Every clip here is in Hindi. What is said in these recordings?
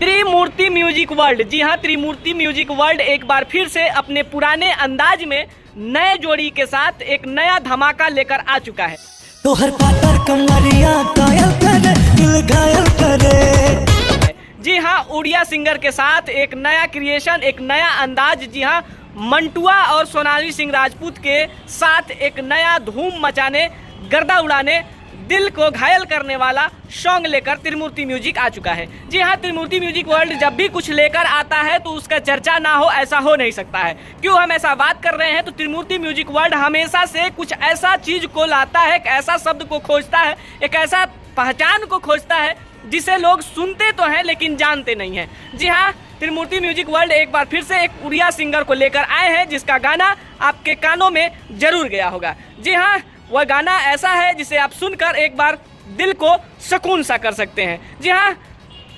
त्रिमूर्ति म्यूजिक वर्ल्ड, जी हाँ, त्रिमूर्ति म्यूजिक वर्ल्ड एक बार फिर से अपने पुराने अंदाज में नए जोड़ी के साथ एक नया धमाका लेकर आ चुका है। तो हर पातर कमरिया घायल करे, दिल घायल करे। जी हाँ, उड़िया सिंगर के साथ एक नया क्रिएशन, एक नया अंदाज। जी हाँ, मंटुआ और सोनाली सिंह राजपूत के साथ एक नया धूम मचाने, गर्दा उड़ाने, दिल को घायल करने वाला सॉन्ग लेकर त्रिमूर्ति म्यूजिक आ चुका है। जी हाँ, त्रिमूर्ति म्यूजिक वर्ल्ड जब भी कुछ लेकर आता है तो उसका चर्चा ना हो, ऐसा हो नहीं सकता है। क्यों हम ऐसा बात कर रहे हैं? तो त्रिमूर्ति म्यूजिक वर्ल्ड हमेशा से कुछ ऐसा चीज को लाता है, एक ऐसा शब्द को खोजता है, एक ऐसा पहचान को खोजता है जिसे लोग सुनते तो हैं लेकिन जानते नहीं हैं। जी हाँ, त्रिमूर्ति म्यूजिक वर्ल्ड एक बार फिर से एक उड़िया सिंगर को लेकर आए हैं जिसका गाना आपके कानों में जरूर गया होगा। जी हाँ, वह गाना ऐसा है जिसे आप सुनकर एक बार दिल को सुकून सा कर सकते हैं। जी हाँ,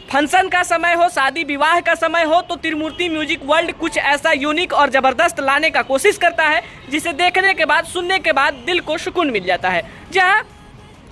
फंक्शन का समय हो, शादी विवाह का समय हो, तो त्रिमूर्ति म्यूजिक वर्ल्ड कुछ ऐसा यूनिक और ज़बरदस्त लाने का कोशिश करता है जिसे देखने के बाद, सुनने के बाद दिल को सुकून मिल जाता है। जी हाँ,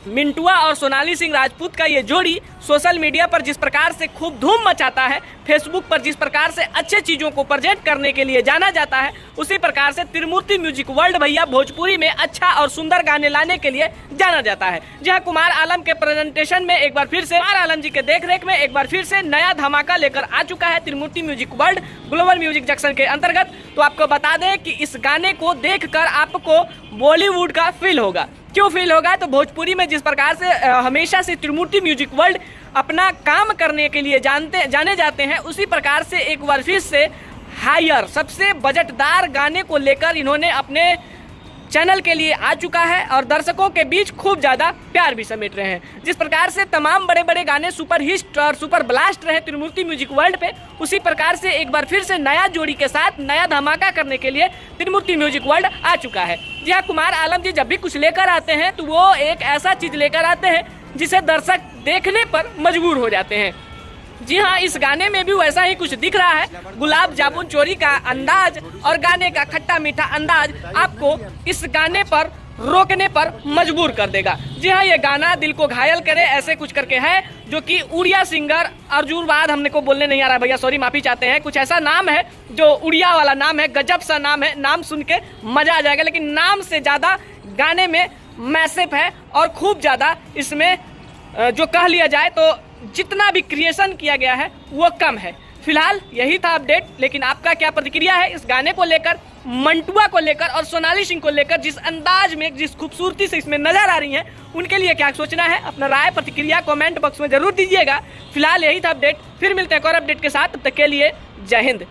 मिंटुआ और सोनाली सिंह राजपूत का ये जोड़ी सोशल मीडिया पर जिस प्रकार से खूब धूम मचाता है, फेसबुक पर जिस प्रकार से अच्छे चीज़ों को प्रेजेंट करने के लिए जाना जाता है, उसी प्रकार से त्रिमूर्ति म्यूजिक वर्ल्ड भैया भोजपुरी में अच्छा और सुंदर गाने लाने के लिए जाना जाता है। जहां कुमार आलम के प्रेजेंटेशन में एक बार फिर से, कुमार आलम जी के देखरेख में एक बार फिर से नया धमाका लेकर आ चुका है Trimurti music world global music junction के अंतर्गत। तो आपको बता दें कि इस गाने को देखकर आपको बॉलीवुड का फील होगा। क्यों फील होगा? तो भोजपुरी में जिस प्रकार से हमेशा से त्रिमूर्ति म्यूजिक वर्ल्ड अपना काम करने के लिए जाने जाते हैं, उसी प्रकार से एक बार फिर से हायर, सबसे बजटदार गाने को लेकर इन्होंने अपने चैनल के लिए आ चुका है और दर्शकों के बीच खूब ज़्यादा प्यार भी समेट रहे हैं। जिस प्रकार से तमाम बड़े बड़े गाने सुपर हिट और सुपर ब्लास्ट रहे त्रिमूर्ति म्यूजिक वर्ल्ड पे, उसी प्रकार से एक बार फिर से नया जोड़ी के साथ नया धमाका करने के लिए त्रिमूर्ति म्यूजिक वर्ल्ड आ चुका है। जी हाँ, कुमार आलम जी जब भी कुछ लेकर आते हैं तो वो एक ऐसा चीज़ लेकर आते हैं जिसे दर्शक देखने पर मजबूर हो जाते हैं। जी हाँ, इस गाने में भी वैसा ही कुछ दिख रहा है। गुलाब जामुन चोरी का अंदाज और गाने का खट्टा मीठा अंदाज आपको इस गाने पर रोकने पर मजबूर कर देगा। जी हाँ, ये गाना दिल को घायल करे ऐसे कुछ करके है, जो कि उड़िया सिंगर अर्जुन बाद हमने को बोलने नहीं आ रहा भैया, सॉरी माफी चाहते हैं। कुछ ऐसा नाम है जो उड़िया वाला नाम है, गजब सा नाम है, नाम सुन के मजा आ जाएगा, लेकिन नाम से ज़्यादा गाने में मैसेज है और खूब ज़्यादा इसमें जो कह लिया जाए तो जितना भी क्रिएशन किया गया है वो कम है। फिलहाल यही था अपडेट, लेकिन आपका क्या प्रतिक्रिया है इस गाने को लेकर, मंटुआ को लेकर और सोनाली सिंह को लेकर? जिस अंदाज में, जिस खूबसूरती से इसमें नजर आ रही हैं, उनके लिए क्या सोचना है? अपना राय प्रतिक्रिया कमेंट बॉक्स में जरूर दीजिएगा। फिलहाल यही था अपडेट, फिर मिलते हैं एक और अपडेट के साथ। तब तक के लिए जय हिंद।